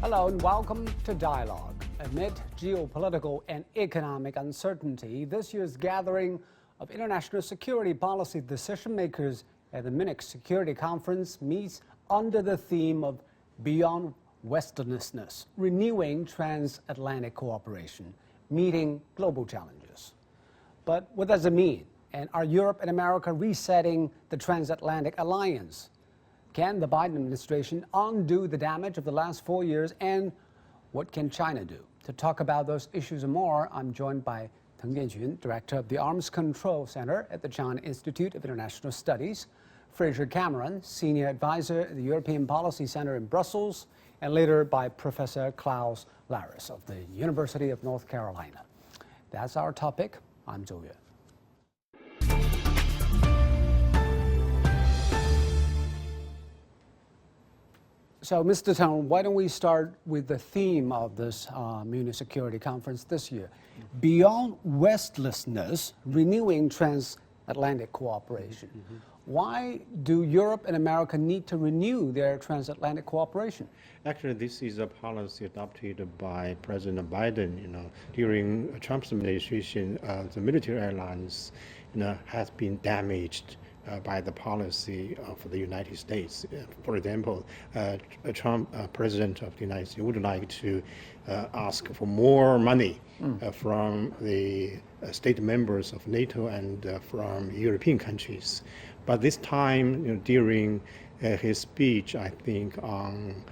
Hello and welcome to Dialogue. Amid geopolitical and economic uncertainty, this year's gathering of international security policy decision makers at the Munich Security Conference meets under the theme of Beyond Westlessness, renewing transatlantic cooperation, meeting global challenges. But what does it mean? And are Europe and America resetting the Transatlantic Alliance? Can the Biden administration undo the damage of the last 4 years? And what can China do? To talk about those issues and more, I'm joined by Teng Jianqun, Director of the Arms Control Center at the China Institute of International Studies, Fraser Cameron, Senior Advisor at the European Policy Center in Brussels, and later by Professor Klaus Laris of the University of North Carolina. That's our topic. I'm Zhou Yue. So, Mr. Teng, why don't we start with the theme of this Munich Security Conference this year? Beyond Westlessness, renewing transatlantic cooperation. Why do Europe and America need to renew their transatlantic cooperation? Actually, this is a policy adopted by President Biden. During Trump's administration, the military alliance, has been damaged by the policy of the United States. For example, Trump, President of the United States, would like to ask for more money from the state members of NATO and from European countries. But this time, during his speech, I think on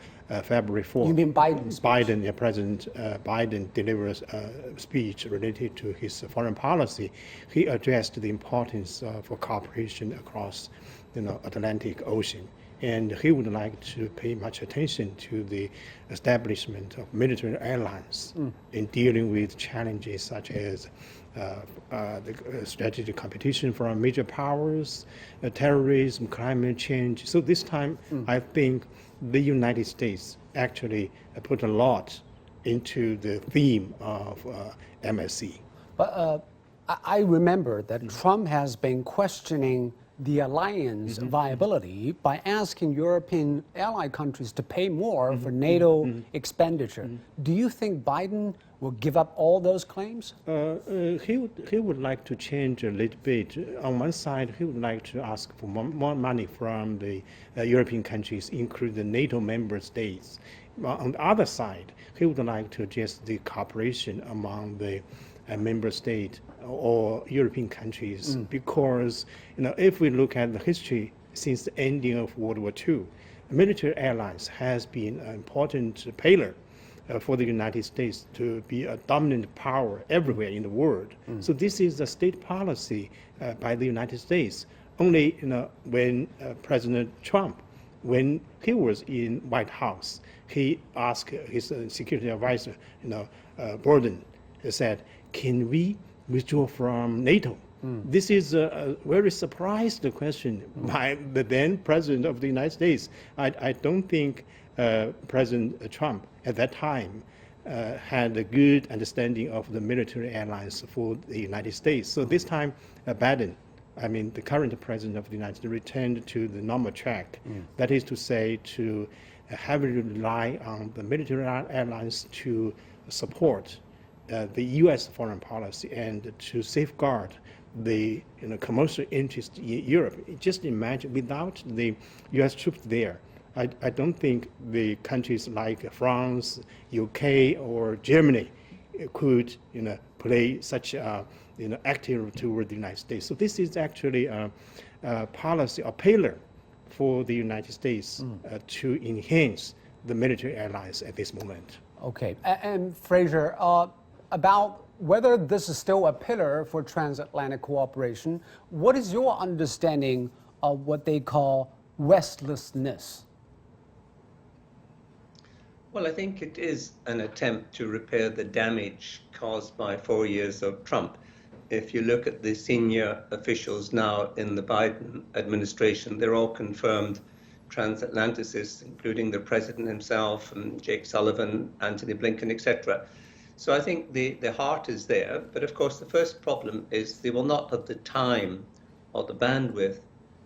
February 4th. You mean Biden's speech? President Biden delivers a speech related to his foreign policy. He addressed the importance of cooperation across Atlantic Ocean. And he would like to pay much attention to the establishment of military alliance in dealing with challenges such as the strategic competition from major powers, terrorism, climate change. So this time, I think the United States actually put a lot into the theme of MSC. But I remember that Trump has been questioning the alliance viability by asking European ally countries to pay more for NATO expenditure. Do you think Biden will give up all those claims? He would like to change a little bit. On one side, he would like to ask for more money from the European countries, including the NATO member states. On the other side, he would like to adjust the cooperation among the member state or European countries, because if we look at the history since the ending of World War II, the military alliance has been an important pillar for the United States to be a dominant power everywhere in the world. So this is a state policy by the United States. Only when President Trump, when he was in White House, he asked his security advisor, Bolton, he said, "Can we withdraw from NATO?" This is a very surprised question by the then President of the United States. I don't think President Trump at that time had a good understanding of the military alliance for the United States. So this time, Biden, the current President of the United States, returned to the normal track. That is to say, to heavily rely on the military alliance to support the U.S. foreign policy and to safeguard the commercial interest in Europe. Just imagine, without the U.S. troops there, I don't think the countries like France, UK, or Germany could play such active toward the United States. So this is actually a policy, a pillar for the United States to enhance the military alliance at this moment. Okay, and Fraser, about whether this is still a pillar for transatlantic cooperation, what is your understanding of what they call westlessness? Well, I think it is an attempt to repair the damage caused by 4 years of Trump. If you look at the senior officials now in the Biden administration, they're all confirmed transatlanticists, including the president himself and Jake Sullivan, Antony Blinken, etc. So I think the heart is there. But of course, the first problem is they will not have the time or the bandwidth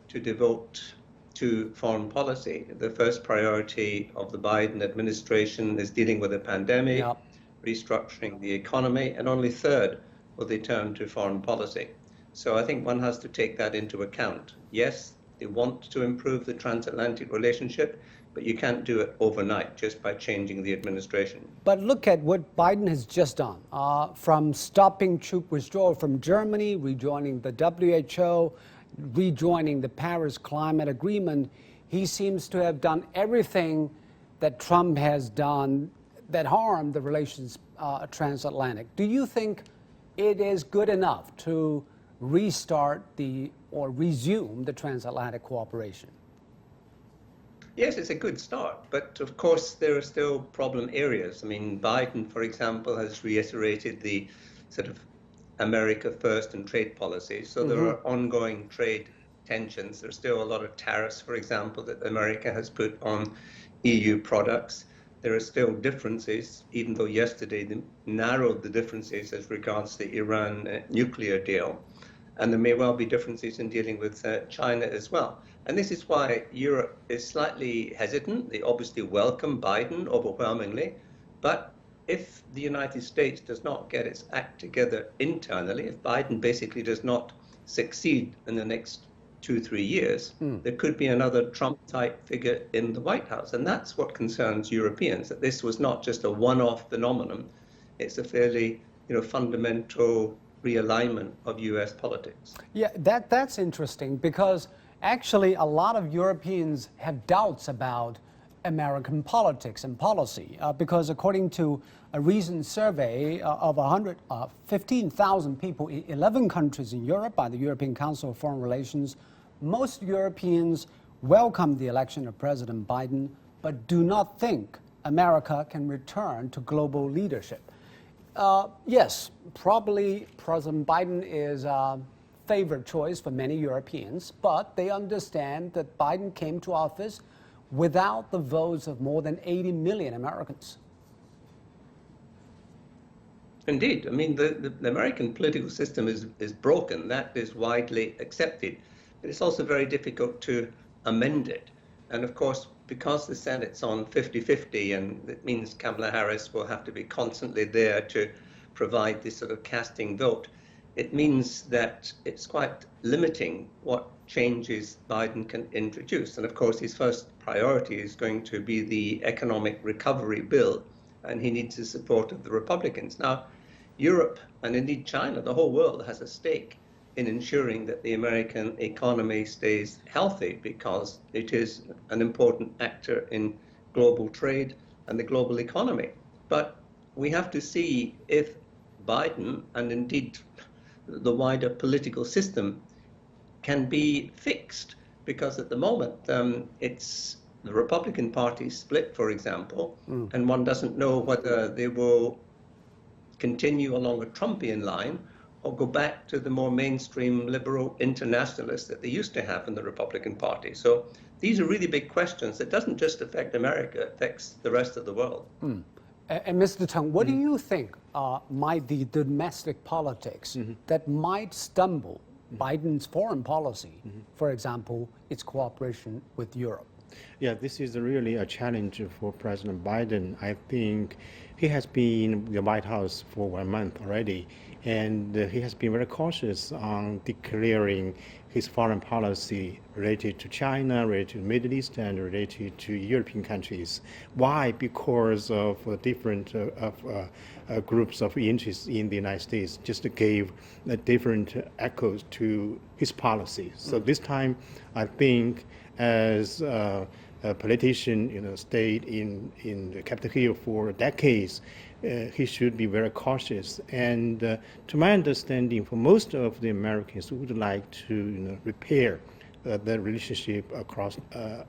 to devote to foreign policy. The first priority of the Biden administration is dealing with the pandemic, Yep. restructuring the economy, and only third will they turn to foreign policy. So I think one has to take that into account. Yes, they want to improve the transatlantic relationship, but you can't do it overnight just by changing the administration. But look at what Biden has just done, from stopping troop withdrawal from Germany, rejoining the WHO, rejoining the Paris Climate Agreement. He seems to have done everything that Trump has done that harmed the relations transatlantic. Do you think it is good enough to restart or resume the transatlantic cooperation? Yes, it's a good start, but of course there are still problem areas. I mean, Biden, for example, has reiterated the sort of America first and trade policy. So there are ongoing trade tensions. There's still a lot of tariffs, for example, that America has put on EU products. There are still differences, even though yesterday they narrowed the differences as regards the Iran nuclear deal. And there may well be differences in dealing with China as well. And this is why Europe is slightly hesitant. They obviously welcome Biden overwhelmingly. But if the United States does not get its act together internally, if Biden basically does not succeed in the next 2-3 years, there could be another Trump-type figure in the White House. And that's what concerns Europeans, that this was not just a one-off phenomenon. It's a fairly fundamental realignment of U.S. politics. Yeah, that's interesting, because actually a lot of Europeans have doubts about American politics and policy, because according to a recent survey of 15,000 people in 11 countries in Europe by the European Council of Foreign Relations, most Europeans welcome the election of President Biden, but do not think America can return to global leadership. Yes, probably President Biden is a favored choice for many Europeans, but they understand that Biden came to office without the votes of more than 80 million Americans. Indeed. I mean, the American political system is broken. That is widely accepted. But it's also very difficult to amend it. And of course, because the Senate's on 50-50, and it means Kamala Harris will have to be constantly there to provide this sort of casting vote, it means that it's quite limiting what changes Biden can introduce. And of course, his first priority is going to be the economic recovery bill, and he needs the support of the Republicans. Now, Europe, and indeed China, the whole world, has a stake in ensuring that the American economy stays healthy, because it is an important actor in global trade and the global economy. But we have to see if Biden, and indeed the wider political system, can be fixed, because at the moment it's the Republican Party split, for example, and one doesn't know whether they will continue along a Trumpian line or go back to the more mainstream liberal internationalists that they used to have in the Republican Party. So these are really big questions. It doesn't just affect America, it affects the rest of the world. And Mr. Tang, what do you think might be domestic politics that might stumble Biden's foreign policy, for example, its cooperation with Europe? Yeah, this is really a challenge for President Biden. I think he has been in the White House for 1 month already, and he has been very cautious on declaring his foreign policy related to China, related to the Middle East, and related to European countries. Why? Because of different groups of interests in the United States just gave different echoes to his policies. So this time, I think, as a politician, stayed in the Capitol Hill for decades, he should be very cautious. And to my understanding, for most of the Americans who would like to repair the relationship across the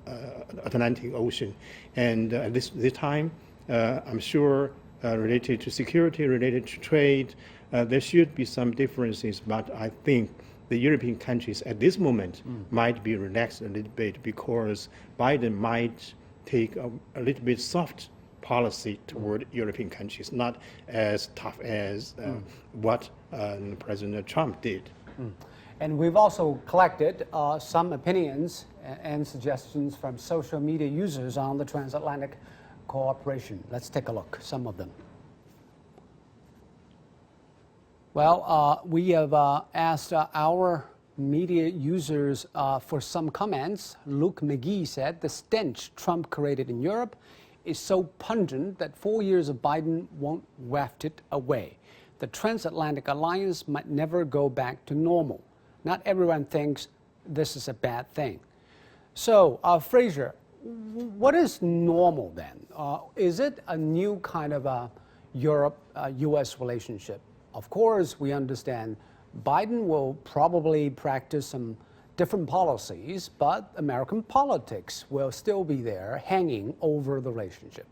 Atlantic Ocean. And this time, I'm sure related to security, related to trade, there should be some differences, but I think the European countries at this moment might be relaxed a little bit, because Biden might take a little bit soft policy toward European countries, not as tough as what President Trump did. And we've also collected some opinions and suggestions from social media users on the Transatlantic Cooperation. Let's take a look, some of them. Well, we have asked our media users for some comments. Luke McGee said, the stench Trump created in Europe is so pungent that 4 years of Biden won't waft it away. The Transatlantic Alliance might never go back to normal. Not everyone thinks this is a bad thing. So, Fraser, what is normal then? Is it a new kind of a Europe-U.S. relationship? Of course, we understand Biden will probably practice some different policies, but American politics will still be there hanging over the relationship.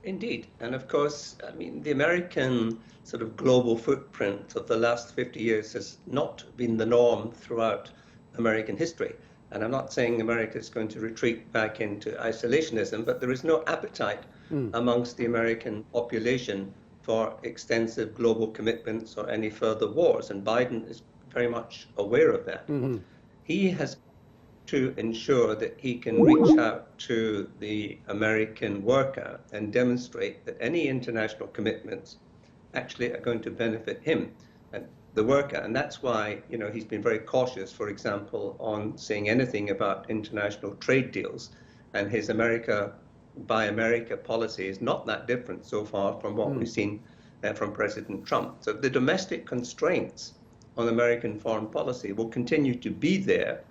Indeed. And of course, I mean, the American sort of global footprint of the last 50 years has not been the norm throughout American history. And I'm not saying America is going to retreat back into isolationism, but there is no appetite amongst the American population for extensive global commitments or any further wars. And Biden is very much aware of that. He has to ensure that he can reach out to the American worker and demonstrate that any international commitments actually are going to benefit him and the worker. And that's why, you know, he's been very cautious, for example, on saying anything about international trade deals. And his America Buy America policy is not that different so far from what we've seen from President Trump. So the domestic constraints on American foreign policy will continue to be there,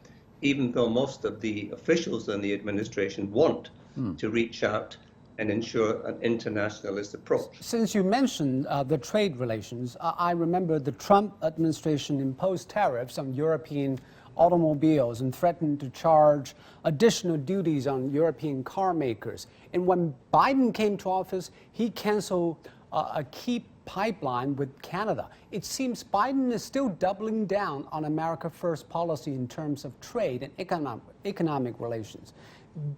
even though most of the officials in the administration want to reach out and ensure an internationalist approach. Since you mentioned the trade relations, I remember the Trump administration imposed tariffs on European automobiles and threatened to charge additional duties on European car makers. And when Biden came to office, he canceled a key pipeline with Canada. It seems Biden is still doubling down on America First policy in terms of trade and economic relations.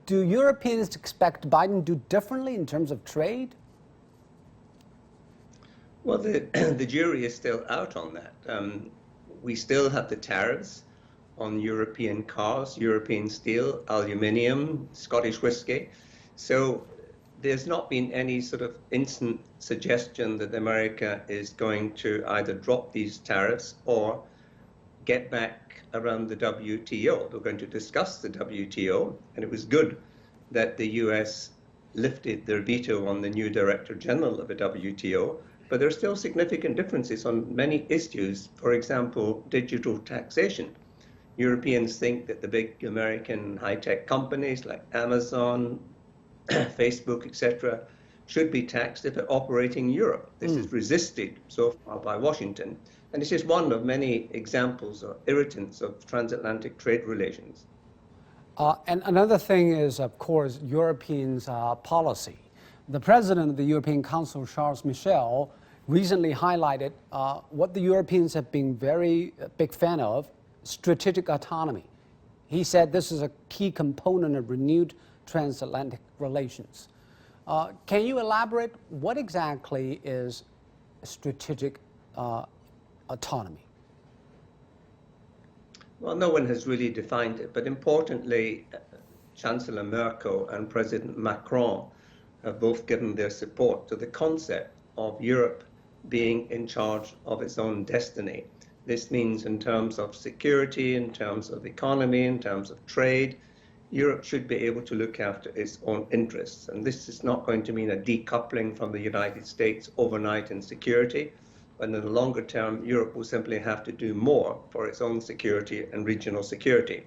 Do Europeans expect Biden to do differently in terms of trade? Well, the jury is still out on that. We still have the tariffs on European cars, European steel, aluminium, Scottish whiskey. So there's not been any sort of instant suggestion that America is going to either drop these tariffs or get back around the WTO. We're going to discuss the WTO, and it was good that the US lifted their veto on the new Director General of the WTO, but there are still significant differences on many issues. For example, digital taxation. Europeans think that the big American high-tech companies like Amazon, Facebook, etc., should be taxed if they're operating in Europe. This is resisted so far by Washington. And this is one of many examples or irritants of transatlantic trade relations. And another thing is, of course, Europeans' policy. The president of the European Council, Charles Michel, recently highlighted what the Europeans have been very big fan of, strategic autonomy. He said this is a key component of renewed transatlantic relations. Can you elaborate what exactly is strategic autonomy? Well, no one has really defined it, but importantly, Chancellor Merkel and President Macron have both given their support to the concept of Europe being in charge of its own destiny. This means in terms of security, in terms of economy, in terms of trade, Europe should be able to look after its own interests. And this is not going to mean a decoupling from the United States overnight in security, but in the longer term, Europe will simply have to do more for its own security and regional security.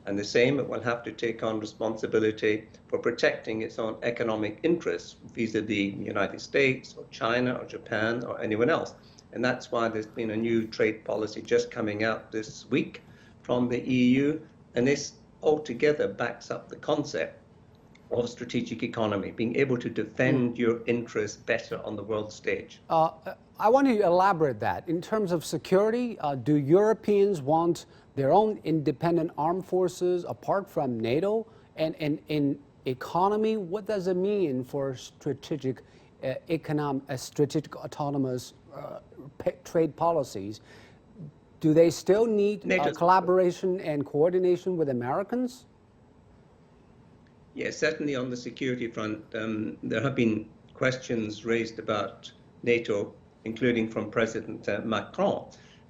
And the same, it will have to take on responsibility for protecting its own economic interests vis-a-vis the United States or China or Japan or anyone else. And that's why there's been a new trade policy just coming out this week from the EU. And this altogether backs up the concept of strategic economy, being able to defend your interests better on the world stage. I want to elaborate that. In terms of security, do Europeans want their own independent armed forces apart from NATO? And in economy, what does it mean for strategic autonomous trade policies? Do they still need NATO's collaboration and coordination with Americans? Yes, certainly on the security front, there have been questions raised about NATO, including from President Macron,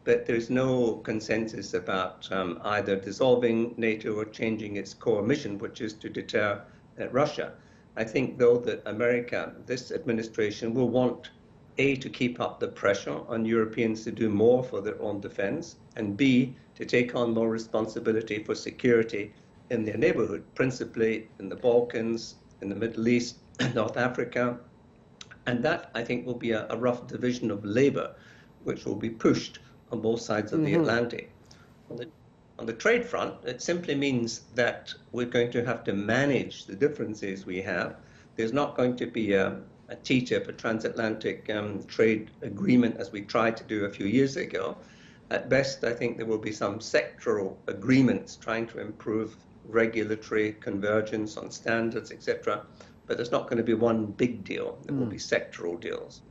but there's no consensus about either dissolving NATO or changing its core mission, which is to deter Russia. I think, though, that America, this administration, will want, A, to keep up the pressure on Europeans to do more for their own defense, and B, to take on more responsibility for security in their neighborhood, principally in the Balkans, in the Middle East, North Africa. And that, I think, will be a rough division of labor, which will be pushed on both sides of the Atlantic. On the trade front, it simply means that we're going to have to manage the differences we have. There's not going to be a TTIP, a transatlantic trade agreement, as we tried to do a few years ago. At best, I think there will be some sectoral agreements trying to improve regulatory convergence on standards, etc. But there's not going to be one big deal. There will be sectoral deals.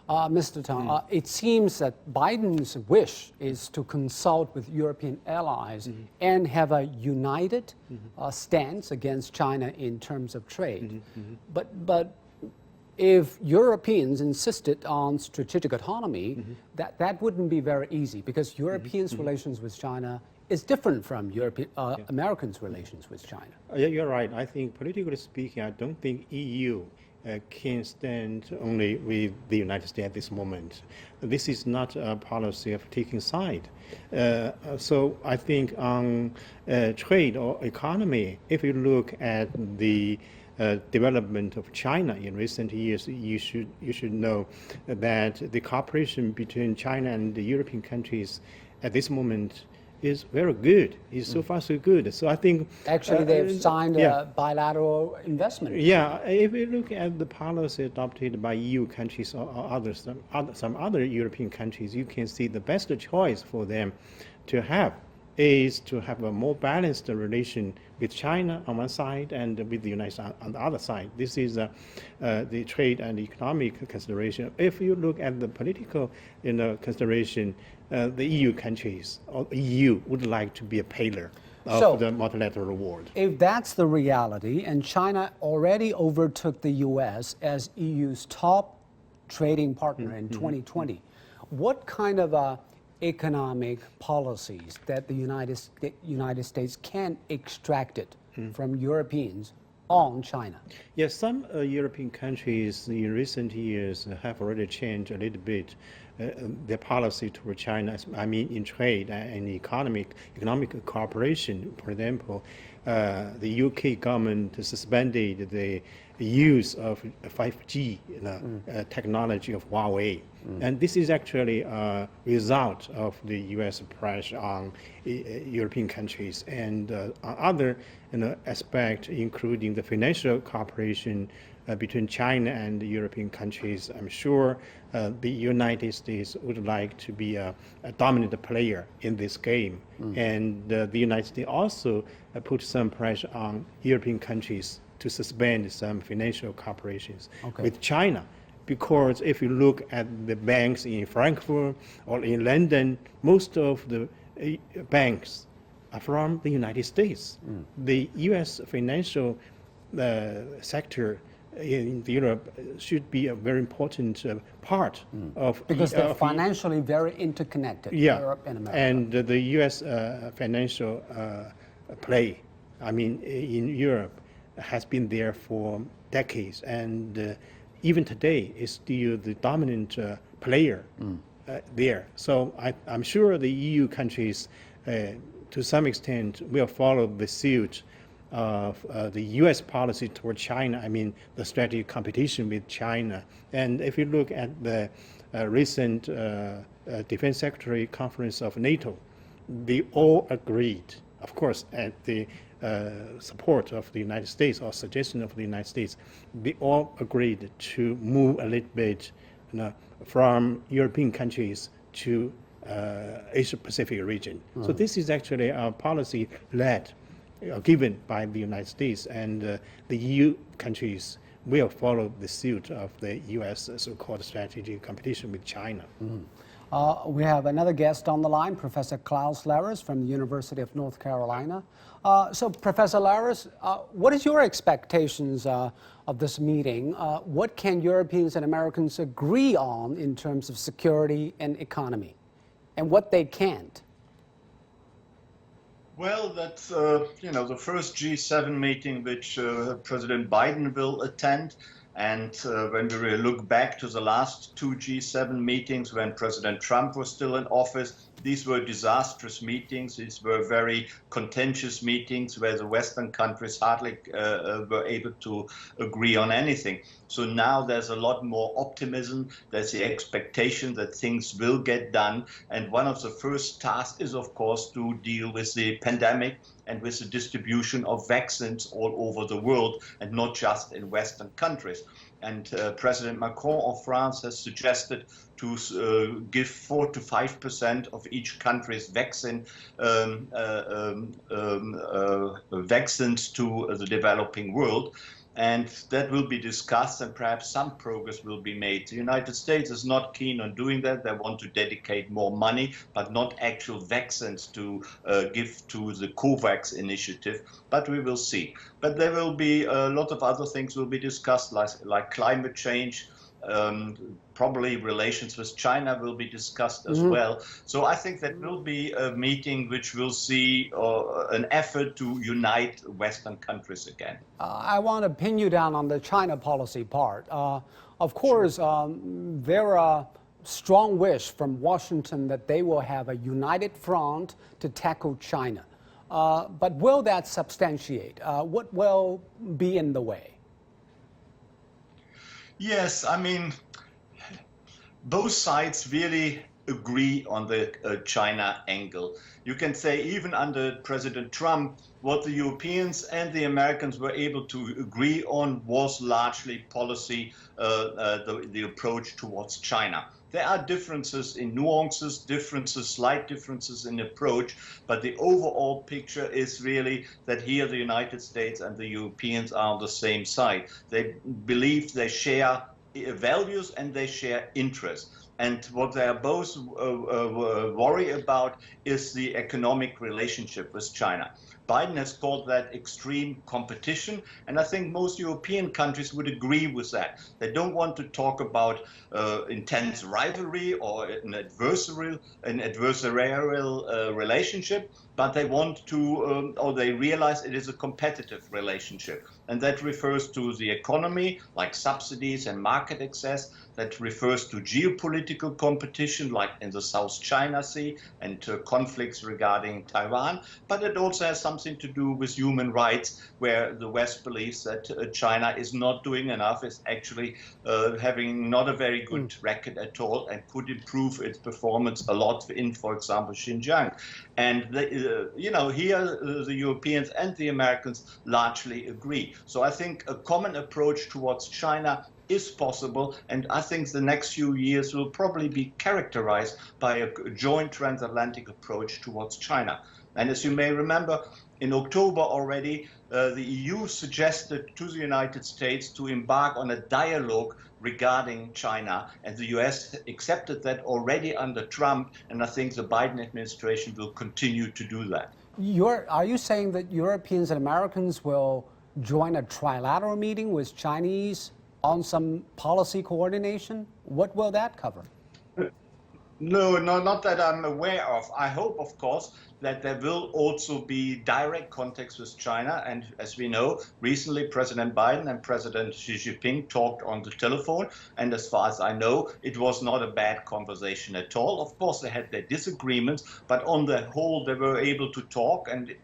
Mr. Tang, it seems that Biden's wish is to consult with European allies and have a united stance against China in terms of trade. But if Europeans insisted on strategic autonomy, that wouldn't be very easy, because Europeans' relations with China is different from Americans' relations with China. Yeah, you're right. I think, politically speaking, I don't think EU can stand only with the United States at this moment. This is not a policy of taking side. So I think on trade or economy, if you look at the development of China in recent years, you should know that the cooperation between China and the European countries at this moment is very good. It's so far so good. So I think actually they've signed a bilateral investment. Yeah, if you look at the policy adopted by EU countries or others, some other European countries, you can see the best choice for them to have is to have a more balanced relation with China on one side and with the United States on the other side. This is the trade and economic consideration. If you look at the political consideration, the EU countries or EU would like to be a pillar of the multilateral world. If that's the reality, and China already overtook the U.S. as EU's top trading partner in 2020, what kind of economic policies that the United States can extract it from Europeans on China? Yes, some European countries in recent years have already changed a little bit their policy toward China. I mean, in trade and economic cooperation. For example, the UK government suspended the use of 5G technology of Huawei. And this is actually a result of the U.S. pressure on European countries. And on other aspects, including the financial cooperation between China and the European countries, I'm sure the United States would like to be a dominant player in this game. And the United States also put some pressure on European countries to suspend some financial cooperations with China. Because if you look at the banks in Frankfurt or in London, most of the banks are from the United States. The U.S. financial sector in Europe should be a very important part of... Because they're financially very interconnected, Europe and America. And the U.S. financial play, I mean, in Europe, has been there for decades, and even today is still the dominant player there. So I'm sure the EU countries, to some extent, will follow the suit of the U.S. policy toward China. I mean, the strategic competition with China. And if you look at the recent Defense Secretary Conference of NATO, they all agreed, of course, at the support of the United States or suggestion of the United States, they all agreed to move a little bit from European countries to Asia Pacific region. So this is actually a policy led, given by the United States, and the EU countries will follow the suit of the U.S. so-called strategic competition with China. We have another guest on the line, Professor Klaus Larus from the University of North Carolina. So, Professor Larus, what is your expectations of this meeting? What can Europeans and Americans agree on in terms of security and economy, and what they can't? Well, that's the first G7 meeting which President Biden will attend. And when we look back to the last two G7 meetings when President Trump was still in office, these were disastrous meetings. These were very contentious meetings where the Western countries hardly were able to agree on anything. So now there's a lot more optimism. There's the expectation that things will get done. And one of the first tasks is, of course, to deal with the pandemic and with the distribution of vaccines all over the world and not just in Western countries. And President Macron of France has suggested to give 4 to 5% of each country's vaccines to the developing world. And that will be discussed, and perhaps some progress will be made. The United States is not keen on doing that. They want to dedicate more money, but not actual vaccines to give to the COVAX initiative. But we will see. But there will be a lot of other things will be discussed, like climate change. Probably relations with China will be discussed as well. So I think that will be a meeting which will see an effort to unite Western countries again. I want to pin you down on the China policy part. Of course, there are strong wish from Washington that they will have a united front to tackle China. But will that substantiate? What will be in the way? Yes, I mean, both sides really agree on the China angle. You can say even under President Trump, what the Europeans and the Americans were able to agree on was largely policy, the approach towards China. There are differences in nuances, slight differences in approach, but the overall picture is really that here the United States and the Europeans are on the same side. They believe they share values and they share interests. And what they are both worried about is the economic relationship with China. Biden has called that extreme competition, and I think most European countries would agree with that. They don't want to talk about intense rivalry or an adversarial relationship, but they want to, or they realize it is a competitive relationship. And that refers to the economy, like subsidies and market access. That refers to geopolitical competition, like in the South China Sea, and conflicts regarding Taiwan. But it also has something to do with human rights, where the West believes that China is not doing enough, is actually having not a very good record at all, and could improve its performance a lot in, for example, Xinjiang. And here the Europeans and the Americans largely agree. So I think a common approach towards China is possible, and I think the next few years will probably be characterized by a joint transatlantic approach towards China. And as you may remember, in October already, the EU suggested to the United States to embark on a dialogue regarding China, and the US accepted that already under Trump, and I think the Biden administration will continue to do that. Are you saying that Europeans and Americans will join a trilateral meeting with Chinese on some policy coordination? What will that cover? No, not that I'm aware of. I hope, of course, that there will also be direct contacts with China. And as we know, recently President Biden and President Xi Jinping talked on the telephone. And as far as I know, it was not a bad conversation at all. Of course, they had their disagreements, but on the whole, they were able to talk and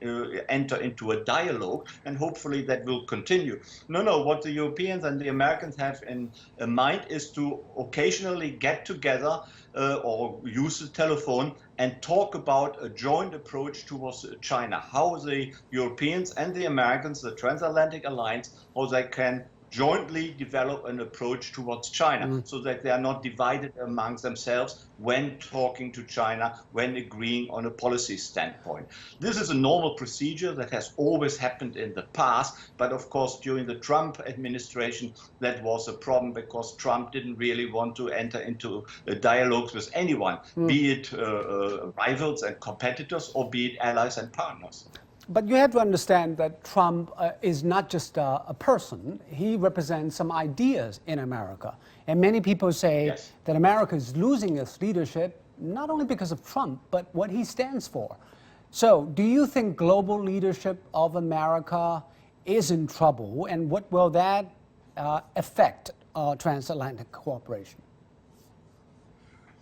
enter into a dialogue. And hopefully that will continue. No, what the Europeans and the Americans have in mind is to occasionally get together or use the telephone and talk about a joint approach towards China, how the Europeans and the Americans, the Transatlantic Alliance, how they can jointly develop an approach towards China so that they are not divided amongst themselves when talking to China, when agreeing on a policy standpoint. This is a normal procedure that has always happened in the past, but of course during the Trump administration that was a problem because Trump didn't really want to enter into dialogues with anyone, be it rivals and competitors or be it allies and partners. But you have to understand that Trump is not just a person. He represents some ideas in America. And many people say that America is losing its leadership, not only because of Trump, but what he stands for. So do you think global leadership of America is in trouble? And what will that affect transatlantic cooperation?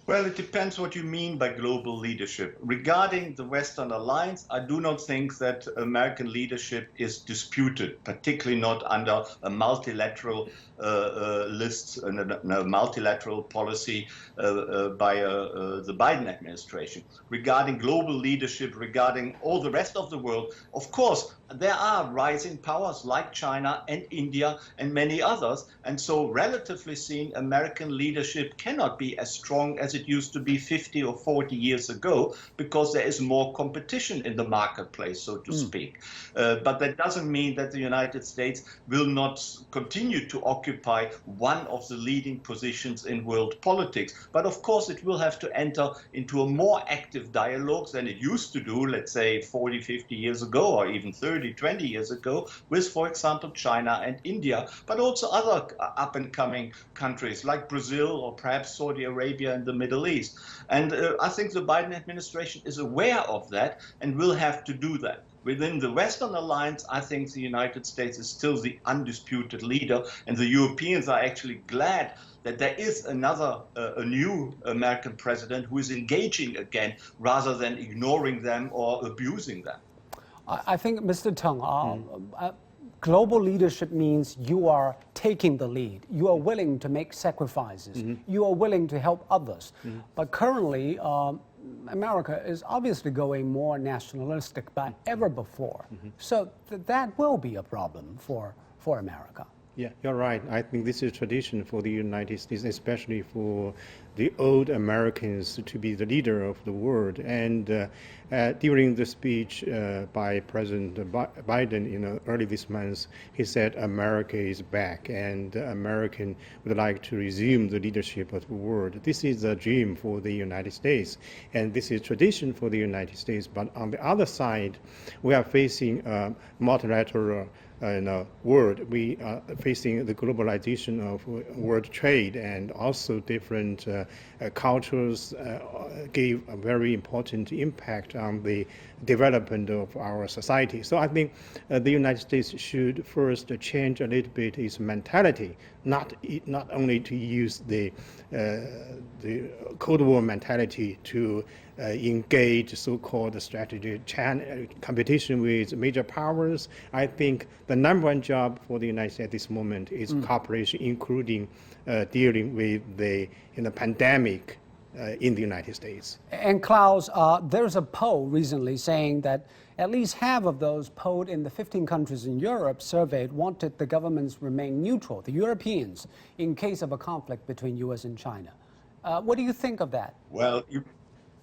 Well, it depends what you mean by global leadership. Regarding the Western Alliance, I do not think that American leadership is disputed, particularly not under a multilateral list and a multilateral policy by the Biden administration. Regarding global leadership, regarding all the rest of the world, of course, there are rising powers like China and India and many others. And so relatively seen, American leadership cannot be as strong as it used to be 50 or 40 years ago because there is more competition in the marketplace, so to speak. But that doesn't mean that the United States will not continue to occupy one of the leading positions in world politics. But of course, it will have to enter into a more active dialogue than it used to do, let's say 40, 50 years ago, or even 30, 20 years ago, with, for example, China and India, but also other up-and-coming countries like Brazil or perhaps Saudi Arabia and the Middle East. And I think the Biden administration is aware of that and will have to do that. Within the Western Alliance, I think the United States is still the undisputed leader, and the Europeans are actually glad that there is another, a new American president who is engaging again rather than ignoring them or abusing them. I think, Mr. Teng, global leadership means you are taking the lead. You are willing to make sacrifices. You are willing to help others. But currently, America is obviously going more nationalistic than ever before. So that will be a problem for America. Yeah, you're right. I think this is tradition for the United States, especially for the old Americans to be the leader of the world. And during the speech by President Biden early this month, he said America is back and American would like to resume the leadership of the world. This is a dream for the United States, and this is tradition for the United States. But on the other side, we are facing multilateral world. We are facing the globalization of world trade, and also different cultures gave a very important impact on the development of our society. So I think the United States should first change a little bit its mentality, not only to use the Cold War mentality to engage so-called strategy competition with major powers. I think the number one job for the United States at this moment is cooperation, including dealing with the pandemic in the United States. And Klaus, there's a poll recently saying that at least half of those polled in the 15 countries in Europe surveyed wanted the governments remain neutral, the Europeans, in case of a conflict between US and China. What do you think of that? Well,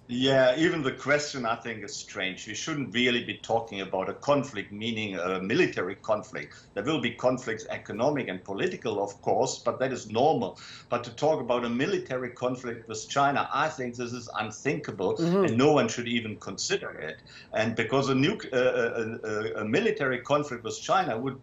yeah, even the question, I think, is strange. We shouldn't really be talking about a conflict, meaning a military conflict. There will be conflicts, economic and political, of course, but that is normal. But to talk about a military conflict with China, I think this is unthinkable, and no one should even consider it. And because a military conflict with China would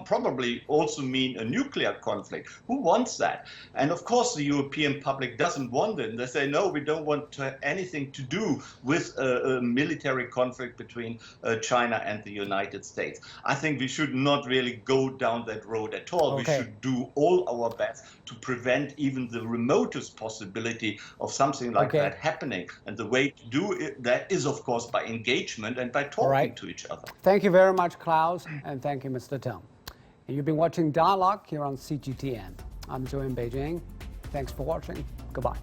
probably also mean a nuclear conflict. Who wants that? And of course, the European public doesn't want it. They say, no, we don't want to have anything to do with a military conflict between China and the United States. I think we should not really go down that road at all. Okay. We should do all our best to prevent even the remotest possibility of something like that happening. And the way to do that is, of course, by engagement and by talking to each other. Thank you very much, Klaus, and thank you, Mr. Teng. You've been watching Dialogue here on CGTN. I'm Joe in Beijing. Thanks for watching. Goodbye.